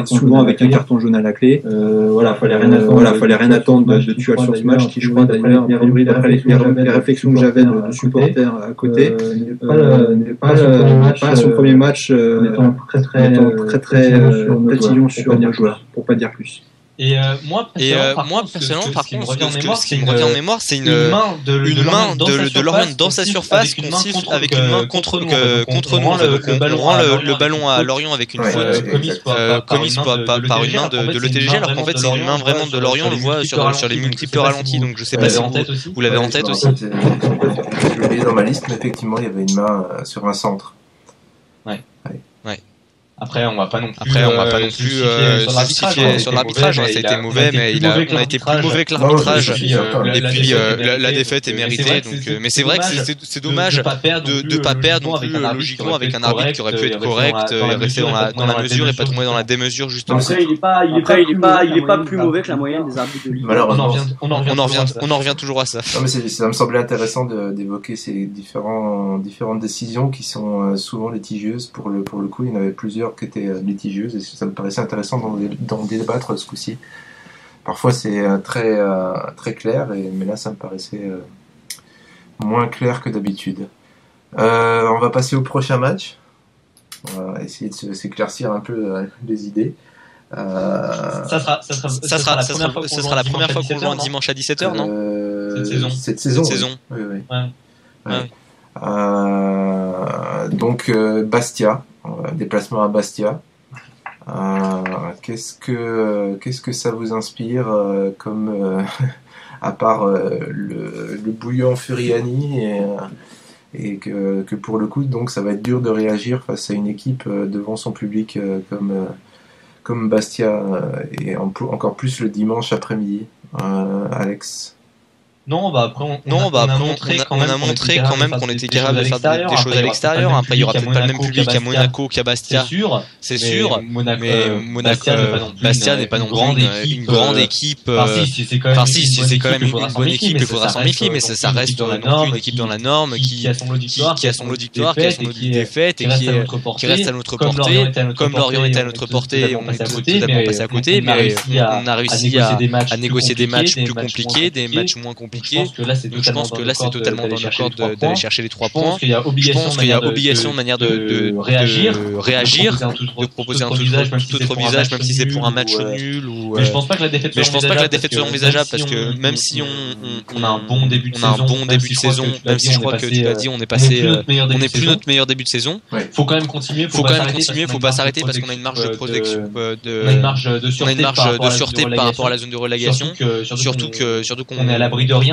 souvent avec un carton jaune à la clé. Fallait rien attendre de Tual sur ce match, qui je crois d'ailleurs, d'après les réflexions que j'avais de supporters à côté, n'est pas son premier match, étant très tatillon sur nos joueurs, pour pas dire plus. Et moi, personnellement, par contre, ce qui me revient en mémoire, c'est une main de Lorient dans sa surface qu'on siffle avec une main contre nous. On rend le ballon à Lorient avec une faute commise par une main de l'ETG, alors qu'en fait c'est une main vraiment de Lorient. On le voit sur les multiples ralentis. Donc je sais pas si vous l'avez en tête aussi. Je l'ai dans ma liste, mais effectivement il y avait une main sur un centre. Ouais. Après, on va pas non plus justifier sur l'arbitrage. Ça a été mauvais, mais on a été plus mauvais que l'arbitrage. Et puis la défaite est méritée. Donc, mais c'est vrai que c'est dommage de pas perdre non plus logiquement avec un arbitre qui aurait pu être correct et rester dans la mesure et pas tomber dans la démesure justement. Après, il est pas plus mauvais que la moyenne des arbitres de Ligue 1. Malheureusement, on en revient toujours à ça. Non, mais ça me semblait intéressant d'évoquer ces différentes décisions qui sont souvent litigieuses. Pour le coup, il y en avait plusieurs qui étaient litigieuses et ça me paraissait intéressant d'en débattre ce coup-ci. Parfois c'est très clair, mais là ça me paraissait moins clair que d'habitude. On va passer au prochain match. On va essayer de s'éclaircir un peu les idées. Ça sera la première fois qu'on joue un dimanche à 17h, non ? Cette saison. Oui. Ouais. Donc Bastia. Déplacement à Bastia. Qu'est-ce que ça vous inspire comme à part le bouillon Furiani et que pour le coup donc ça va être dur de réagir face à une équipe devant son public comme Bastia et encore plus le dimanche après-midi. Alex. Après on a montré quand même qu'on était capable de faire des choses à l'extérieur. Après il y aura peut-être pas le même public à Monaco qu'à Bastia, c'est sûr. Mais Bastia n'est pas non plus une grande équipe. Si c'est quand même une bonne équipe, il faudra s'en méfier. Mais ça reste une équipe dans la norme qui a son lot de victoires, qui a son lot de défaites et qui reste à notre portée. Comme Lorient était à notre portée, on est totalement passé à côté. Mais on a réussi à négocier des matchs plus compliqués, des matchs moins compliqués. Je pense que là c'est totalement dans notre corde d'aller chercher les 3 points. Je pense qu'il y a obligation de manière de réagir, de proposer un tout autre visage, même si c'est pour un match nul. Mais je pense pas que la défaite soit envisageable parce que même si on a un bon début de saison, même si je crois que tu l'as dit, on n'est plus notre meilleur début de saison. Faut quand même continuer, faut pas s'arrêter parce qu'on a une marge de protection, on a une marge de sûreté par rapport à la zone de relégation. Surtout qu'on est à l'abri de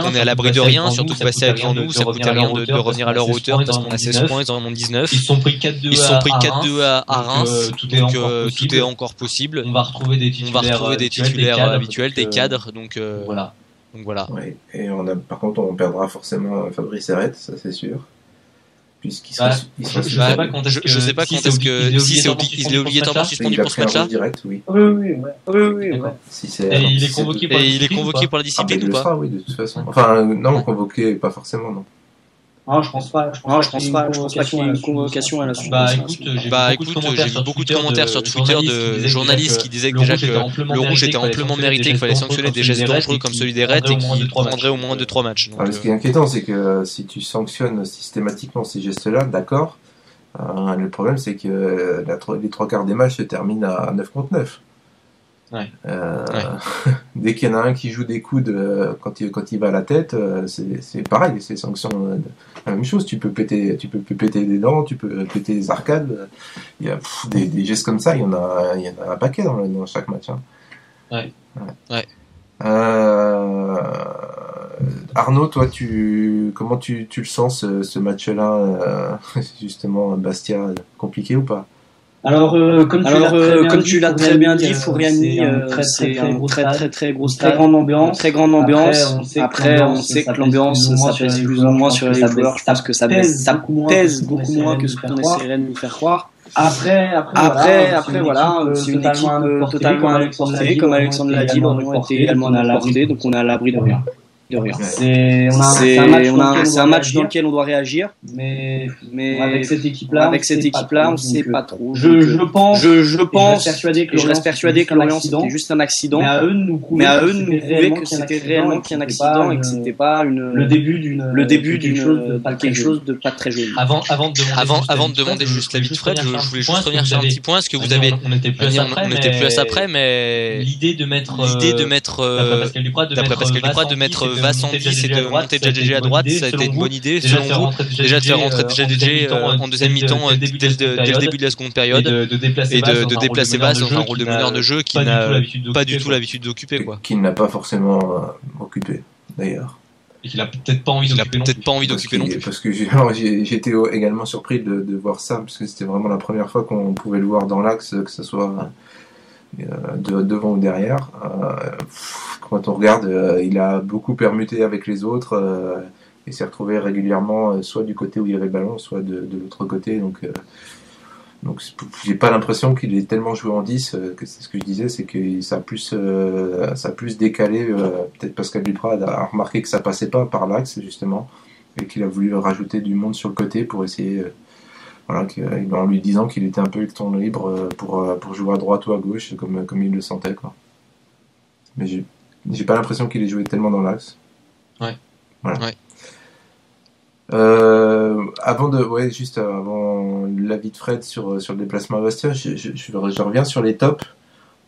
rien, surtout que Bastia est devant nous, ça coûte rien de revenir à leur hauteur parce qu'on a 16 points, ils en ont 19. Ils se sont pris 4-2 à Reims, donc tout est encore possible. On va retrouver des titulaires habituels, des cadres, donc voilà. Ouais. Et par contre on perdra forcément Fabrice Errette, ça c'est sûr. Puisqu'il sera je sais pas quand est-ce que il est obligatoirement suspendu pour ce match-là. Oui. Et il est convoqué pour la discipline ou pas ? Oui, de toute façon. Enfin non, convoqué pas forcément non. Je pense pas qu'il y ait une convocation à la suite. Écoute, j'ai vu beaucoup de commentaires sur Twitter de journalistes qui disaient déjà que le rouge était amplement mérité, qu'il fallait sanctionner des gestes dangereux comme celui d'Errette et qu'il prendrait au moins 2-3 matchs. Ce qui est inquiétant, c'est que si tu sanctionnes systématiquement ces gestes-là, d'accord. Le problème, c'est que les 3/4 des matchs se terminent à 9 contre 9. Dès qu'il y en a un qui joue des coudes quand il va à la tête, c'est pareil, c'est sanction la même chose. Tu peux péter des dents, tu peux péter des arcades. Il y a des gestes comme ça, il y en a un paquet dans chaque match. Arnaud, toi, comment tu le sens ce match-là, justement Bastia, compliqué ou pas? Alors, comme tu l'as très bien dit, Furiani, c'est un très gros stade, très grande ambiance. Après, on sait que l'ambiance, ça pèse plus ou moins sur les joueurs. Je pense que ça pèse beaucoup moins que ce qu'on essaierait de nous faire croire. Après, voilà, c'est une équipe totalement à notre portée, comme Alexandre l'a dit, Lorient était également à la portée, donc on est à l'abri de rien. De rien. C'est un match dans lequel on doit réagir, mais avec cette équipe-là, on ne sait pas trop. Je pense, je reste persuadé que Lorient c'était juste un accident, mais à eux de nous prouver que c'était réellement qu'un accident et que c'était pas le début d'une quelque chose de pas très joli. Avant de demander juste l'avis de Fred, je voulais juste revenir sur un petit point, parce que vous avez, on n'était plus à ça près, mais l'idée de mettre d'après Pascal Duprat de mettre Vass en 10 et de monter JJ à droite, ça a été une bonne idée selon vous, déjà de faire rentrer JJ en deuxième mi-temps dès le début de la seconde période et de déplacer Vass dans un rôle de meneur de jeu qui n'a pas du tout l'habitude d'occuper, quoi. Qu'il n'a pas forcément occupé d'ailleurs. Et qu'il a peut-être pas envie d'occuper non plus. Parce que j'ai été également surpris de voir ça, parce que c'était vraiment la première fois qu'on pouvait le voir dans l'axe, que ce soit devant ou derrière. Quand on regarde, il a beaucoup permuté avec les autres et s'est retrouvé régulièrement soit du côté où il y avait le ballon, soit de l'autre côté. Donc j'ai pas l'impression qu'il ait tellement joué en 10, que c'est ce que je disais, c'est que ça a plus décalé. Peut-être Pascal Duprat a remarqué que ça passait pas par l'axe justement, et qu'il a voulu rajouter du monde sur le côté pour essayer, en lui disant qu'il était un peu le temps libre pour jouer à droite ou à gauche comme il le sentait, quoi. Mais j'ai pas l'impression qu'il ait joué tellement dans l'axe. Ouais. Voilà. Ouais. Avant l'avis de Fred sur le déplacement à Bastia, je reviens sur les tops.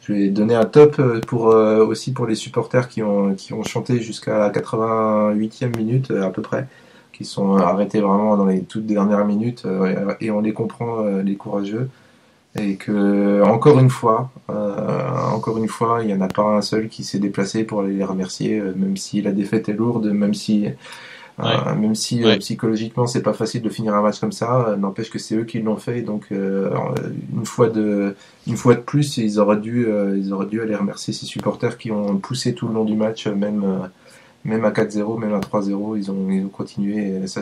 Je vais donner un top aussi pour les supporters qui ont chanté jusqu'à la 88e minute à peu près, qui sont arrêtés vraiment dans les toutes dernières minutes, et on les comprend, les courageux, et que encore une fois, il n'y en a pas un seul qui s'est déplacé pour aller les remercier, même si la défaite est lourde, même si psychologiquement c'est pas facile de finir un match comme ça, n'empêche que c'est eux qui l'ont fait, donc une fois de plus ils auraient dû aller remercier ces supporters qui ont poussé tout le long du match, même à 4-0, même à 3-0, ils ont continué, et ça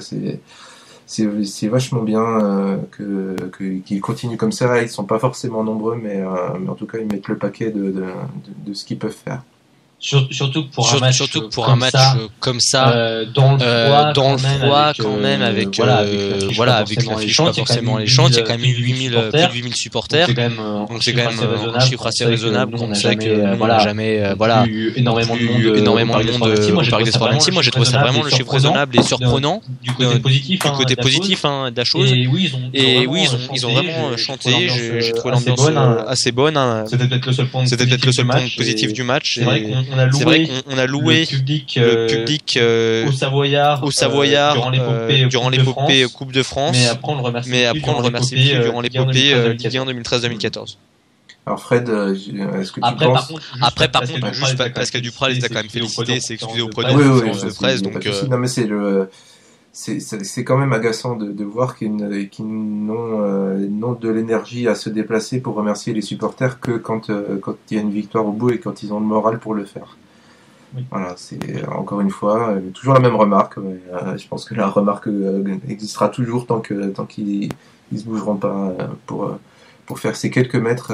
c'est vachement bien qu'ils continuent comme ça. Ils sont pas forcément nombreux, mais en tout cas ils mettent le paquet de ce qu'ils peuvent faire. Surtout que pour un match comme ça, dans le froid quand même, avec avec l'affiche pas forcément alléchante, il y a quand même 8000 supporters, donc c'est quand même un chiffre assez raisonnable. On sait que on n'a jamais énormément de monde au Parc des Sports d'Annecy. Moi j'ai trouvé ça vraiment le chiffre raisonnable et surprenant du côté positif de la chose. Et oui, ils ont vraiment chanté. J'ai trouvé l'ambiance assez bonne. C'était peut-être le seul point positif du match. C'est vrai qu'on a loué le public au Savoyard durant l'épopée Coupe de France, mais après on le remercie plus durant l'épopée Ligue 1 2013-2014. Alors Fred, est-ce que tu penses... Par contre, juste Pascal Duprat, il a quand même félicité, s'est excusé auprès de la presse, donc... Non mais c'est quand même agaçant de voir qu'ils n'ont de l'énergie à se déplacer pour remercier les supporters que quand il y a une victoire au bout et quand ils ont le moral pour le faire. Oui. Voilà, c'est encore une fois toujours la même remarque. Mais, je pense que la remarque existera toujours tant qu'ils se bougeront pas pour faire ces quelques mètres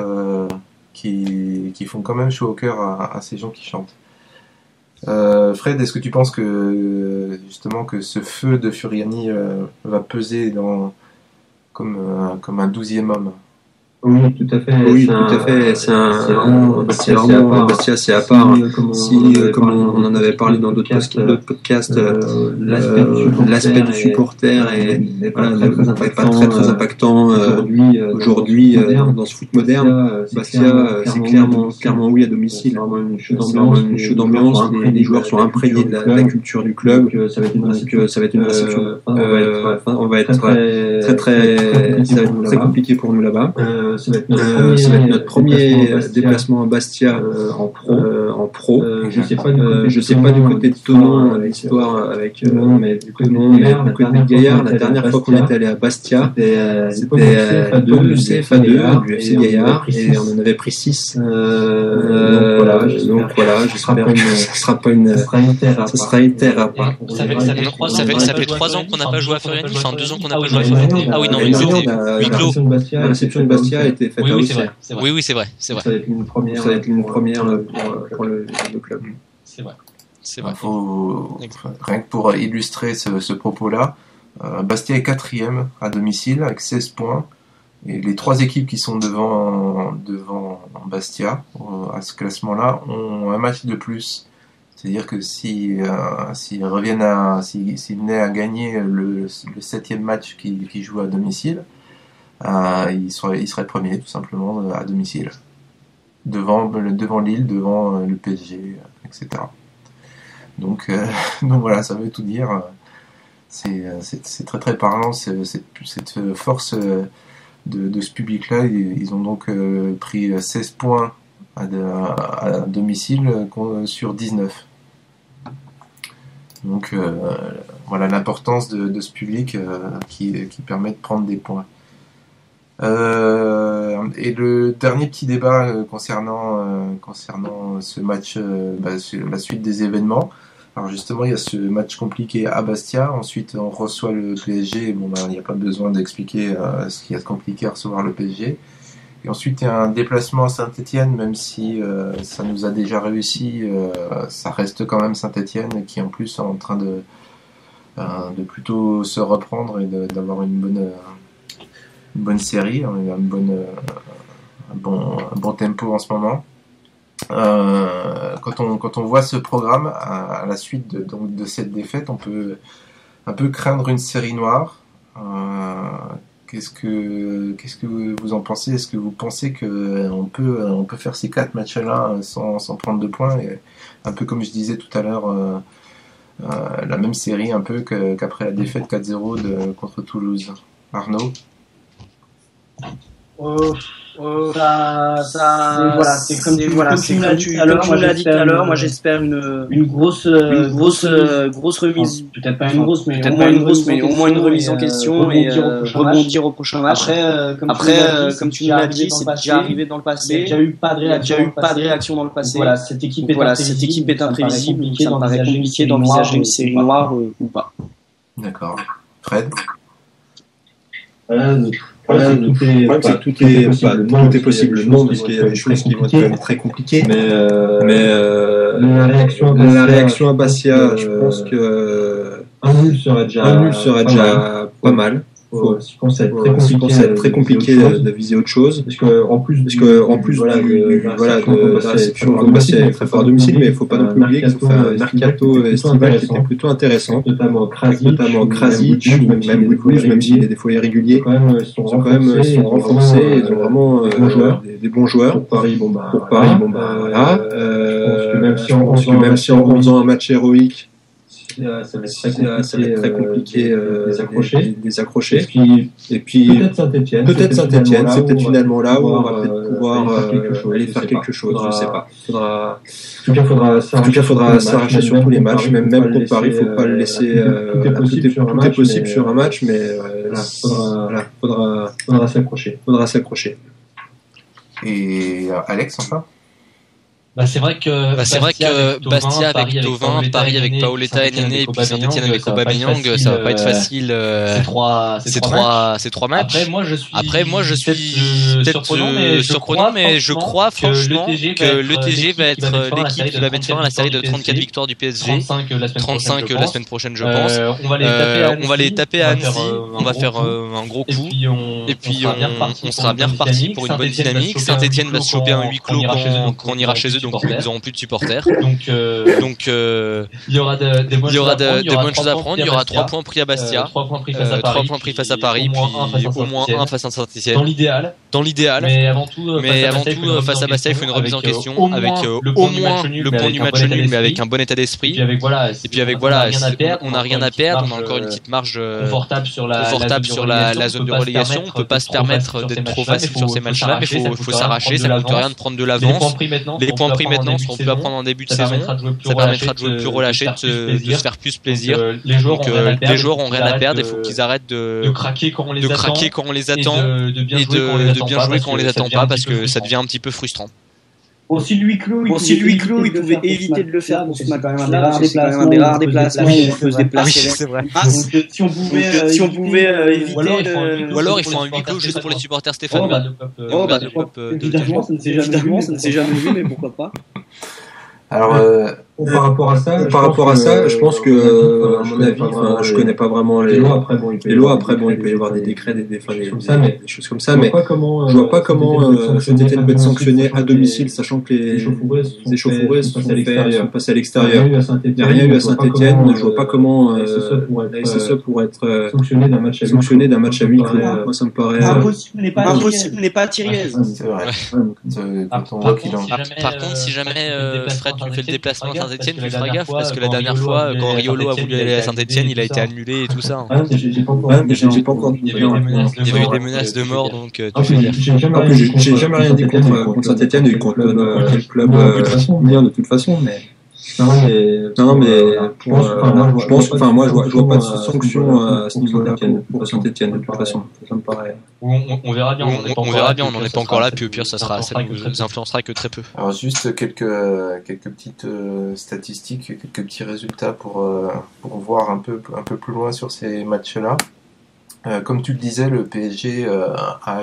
qui font quand même chaud au cœur à ces gens qui chantent. Fred, est-ce que tu penses que justement que ce feu de Furiani va peser comme un 12e homme? Oui, tout à fait. C'est vraiment Bastia, c'est à part. Comme on en avait parlé dans d'autres podcasts, l'aspect du supporter n'est pas très impactant aujourd'hui dans ce foot moderne. Bastia, c'est clairement oui à domicile. C'est vraiment une chaude ambiance. Les joueurs sont imprégnés de la culture du club. Ça va être une réception. On va être très compliqué pour nous là-bas. Ça va être notre premier déplacement à Bastia en pro. Je sais pas du côté de Thonon l'histoire avec Thonon, mais du côté de Gaillard, la dernière fois qu'on était allé à Bastia, c'était Pommucé FA2 du FC Gaillard et on en avait pris 6. Donc voilà, ce sera une terre à part. Ça fait 3 ans qu'on n'a pas joué à Furiani, enfin 2 ans qu'on n'a pas joué à Furiani. Ah oui, non, mais c'était huis clos. La réception de Bastia a été faite à Auxerre. Oui, c'est vrai. Ça va être une première pour le club. C'est vrai. C'est vrai. Rien que pour illustrer ce propos-là, Bastia est 4e à domicile avec 16 points. Et les 3 équipes qui sont devant Bastia à ce classement-là ont un match de plus. C'est-à-dire que s'ils venaient à gagner le 7e match qu'ils jouent à domicile, ils seraient premiers tout simplement à domicile. Devant Lille, devant le PSG, etc. Donc voilà, ça veut tout dire. C'est très très parlant cette force de ce public-là. Ils ont donc pris 16 points à domicile sur 19. Donc voilà l'importance de ce public qui permet de prendre des points. Et le dernier petit débat concernant ce match, la suite des événements. Alors justement, il y a ce match compliqué à Bastia. Ensuite, on reçoit le PSG. Bon, il n'y a pas besoin d'expliquer ce qu'il y a de compliqué à recevoir le PSG. Et ensuite, il y a un déplacement à Saint-Etienne, même si ça nous a déjà réussi. Ça reste quand même Saint-Etienne qui, en plus, est en train de plutôt se reprendre et d'avoir une bonne série, un bon tempo en ce moment. Quand on voit ce programme à la suite de cette défaite, on peut un peu craindre une série noire. Qu'est-ce que vous en pensez? Est-ce que vous pensez qu'on peut faire ces 4 matchs-là sans prendre de points, et un peu comme je disais tout à l'heure, la même série un peu qu'après la défaite 4-0 contre Toulouse? Arnaud? C'est comme tu l'as dit tout à l'heure. Moi, j'espère une grosse remise. Peut-être pas une grosse, mais au moins une remise en question et rebondir au prochain match. Après, comme tu l'as dit, c'est déjà arrivé dans le passé. Il n'y a eu pas de réaction dans le passé. Voilà, cette équipe est imprévisible. Ça me paraît compliqué d'envisager une série noire ou pas. D'accord. Fred? Tout est possible. Non, parce qu'il y a des choses qui vont être très compliquées. Mais la réaction à Bastia, je pense que un nul serait déjà pas mal. Je pense que ça va être très compliqué de viser autre chose. Parce que en plus de la réception de Bastia est très fort à domicile, mais il ne faut pas non plus oublier qu'ils ont fait un mercato estival qui était plutôt intéressant, notamment Krasic, même Toulouse, même s'il est des fois irrégulier. Ils sont renforcés, ils ont vraiment des bons joueurs. Pour Paris, voilà. Je pense que même si en faisant un match héroïque, ça va être très compliqué de les accrocher. Et puis peut-être Saint-Etienne, c'est peut-être finalement là où on va peut-être pouvoir aller faire quelque chose. Je sais pas. En tout cas, faudra s'arracher sur tous les matchs. Même contre Paris, faut pas le laisser. Tout est possible sur un match, mais faudra s'accrocher. Et Alex, enfin? C'est vrai que Bastia avec Thauvin, Paris avec Paoletta et Néné, et puis Saint-Etienne avec Aubameyang, ça va pas être facile. C'est trois matchs. Après, moi, je suis peut-être surprenant, mais je crois franchement que le TG va être l'équipe qui va mettre fin à la série de 34 victoires du PSG. 35 la semaine prochaine, je pense. On va les taper à Annecy. On va faire un gros coup. Et puis, on sera bien reparti pour une bonne dynamique. Saint-Etienne va se choper un huis clos quand on ira chez eux. Donc ils n'auront plus de supporters. Donc il y aura des bonnes choses à prendre. Il y aura 3 points pris à Bastia, 3 points pris face à Paris, puis au moins 1 face à Saint-Etienne. Dans l'idéal. Mais avant tout, face à Bastia, il faut une remise en question avec au moins le point du match nul, mais avec un bon état d'esprit. Et puis avec voilà, on n'a rien à perdre. On a encore une petite marge confortable sur la zone de relégation. On peut pas se permettre d'être trop facile sur ces matchs-là, mais il faut s'arracher. Ça ne coûte rien de prendre de l'avance. Les points pris maintenant seront plus à prendre en début de saison. Ça permettra de jouer plus relâché, de se faire plus plaisir. Donc les joueurs ont rien à perdre. Il faut qu'ils arrêtent de craquer quand on les attend et de bien jouer quand on les attend pas, parce que ça devient un petit peu frustrant. Si le huis clos, il pouvait éviter de le faire pour ce match-là. C'est quand même un des rares déplacements où on peut se déplacer. Oui, c'est vrai. Donc si on pouvait éviter. Ou alors il faut un huis clos juste pour les supporters stéphanois. Évidemment, ça ne s'est jamais vu, mais pourquoi pas. Alors Par rapport à ça, je pense que, à mon avis, je connais pas vraiment les lois. Après, bon, il peut y avoir des décrets, des choses comme ça, mais je vois pas comment Saint-Étienne peut être sanctionné à domicile, sachant que les échauffourées sont passées à l'extérieur. Il n'y a rien eu à Saint-Étienne. Je vois pas comment la SSE pourrait être sanctionné d'un match à huis clos. Moi, ça me paraît impossible n'est pas Thierry. C'est vrai. Par contre, si jamais Fred tu fais le déplacement à Saint-Etienne, tu feras gaffe parce que la dernière fois, quand Riolo a voulu aller à Saint-Etienne, il a été annulé et tout ça. J'ai pas encore. Il y avait eu des menaces de mort, donc tu fais gaffe. J'ai jamais rien dit contre Saint-Etienne et contre quel club bien de toute façon, mais. Non, mais moi, je vois pas de sanction à ce niveau-là pour Saint-Étienne de toute façon. Ça me paraît. On verra bien. On verra bien. On n'en est pas encore là. Puis au pire, ça nous influencera que très peu. Alors juste quelques petites statistiques, quelques petits résultats pour voir un peu plus loin sur ces matchs-là. Comme tu le disais, le PSG a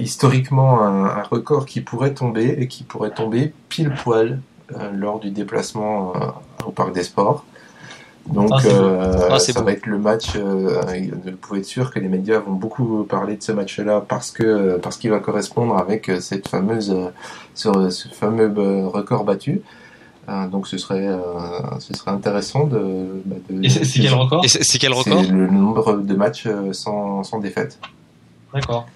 historiquement un record qui pourrait tomber pile poil lors du déplacement au Parc des Sports. Donc ça va être le match, vous pouvez être sûr que les médias vont beaucoup parler de ce match-là parce qu'il va correspondre avec ce fameux record battu. Donc ce serait intéressant Et c'est quel record ? C'est le nombre de matchs sans défaite. D'accord.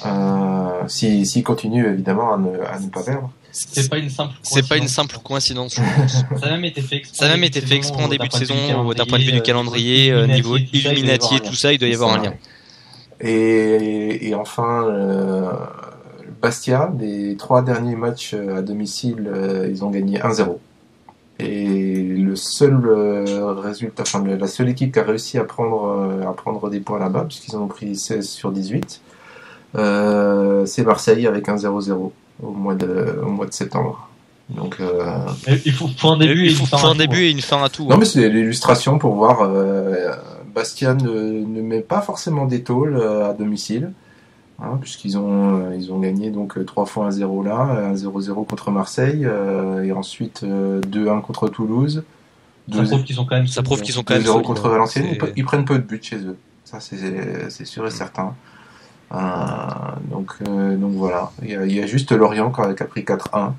Voilà. S'il continue évidemment à ne pas perdre. C'est pas une simple coïncidence, je pense. Ça a même été fait exprès en début de saison, d'un point de vue du calendrier, niveau Illuminati et tout ça, il doit y avoir un lien. Et enfin, Bastia, les 3 derniers matchs à domicile, ils ont gagné 1-0. Et le seul résultat, la seule équipe qui a réussi à prendre des points là-bas, puisqu'ils en ont pris 16 sur 18, c'est Marseille avec un 0-0 au mois de septembre. Donc, il faut un début et une fin à tout. Non, mais c'est l'illustration pour voir. Bastia ne met pas forcément des tôles à domicile, puisqu'ils ont gagné donc 3 fois 1-0 là, 1-0-0 contre Marseille, et ensuite 2-1 contre Toulouse. Ça prouve qu'ils sont quand même 2-0 contre Valenciennes. Ils prennent peu de buts chez eux. Ça, c'est sûr et certain. Donc voilà. Il y a juste Lorient qui a pris 4-1.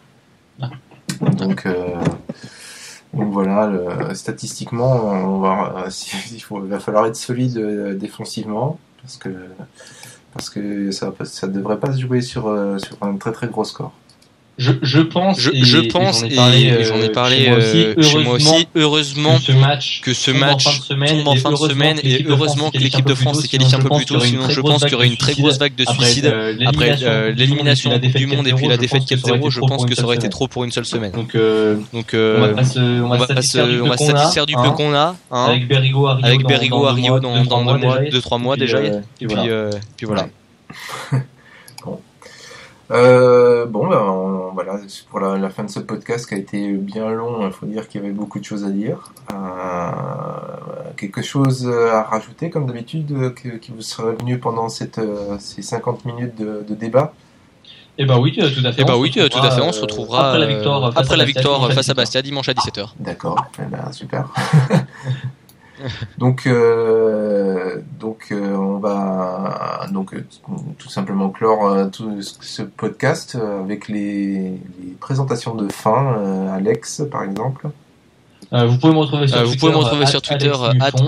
Donc voilà, statistiquement, il va falloir être solide défensivement parce que ça devrait pas se jouer sur un très très gros score. Je pense, et j'en ai parlé chez moi aussi, heureusement que ce match tombe en fin de semaine, et heureusement que l'équipe de France s'est qualifiée un peu plus tôt, sinon je pense qu'il y aurait une très grosse vague de suicides après l'élimination du monde et puis la défaite 4-0. Je pense que ça aurait été trop pour une seule semaine. Donc on va se satisfaire du peu qu'on a, avec Berrigo à Rio dans 2-3 mois déjà, et puis voilà. Voilà, pour la fin de ce podcast qui a été bien long, il faut dire qu'il y avait beaucoup de choses à dire. Quelque chose à rajouter comme d'habitude qui vous serait venu pendant ces 50 minutes de débat? Oui, tout à fait. On se retrouvera après la victoire face à Bastia dimanche à 17h. D'accord, super. Donc on va tout simplement clore tout ce podcast avec les présentations de fin. Alex, par exemple. Vous pouvez me retrouver sur Twitter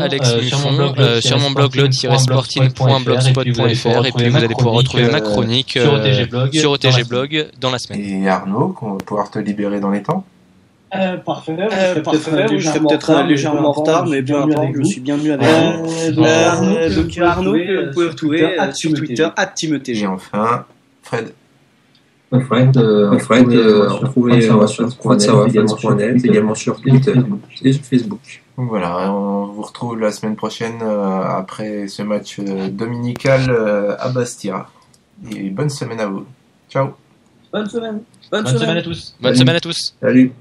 @AlexMuffon, sur mon blog le-sporting.blogspot.fr, et puis vous allez pouvoir retrouver ma chronique sur OTG Blog dans la semaine. Et Arnaud, qu'on va pouvoir te libérer dans les temps. Parfait. Je serai peut-être légèrement en retard, mais peu importe, je suis bienvenu avec vous. Donc Arnaud, vous pouvez retrouver sur Twitter @TimeTG. Et enfin, Fred. Retrouver sur fans.net, également sur Twitter et sur Facebook. Voilà, on vous retrouve la semaine prochaine après ce match dominical à Bastia. Et bonne semaine à vous. Ciao. Bonne semaine. Bonne semaine à tous. Salut.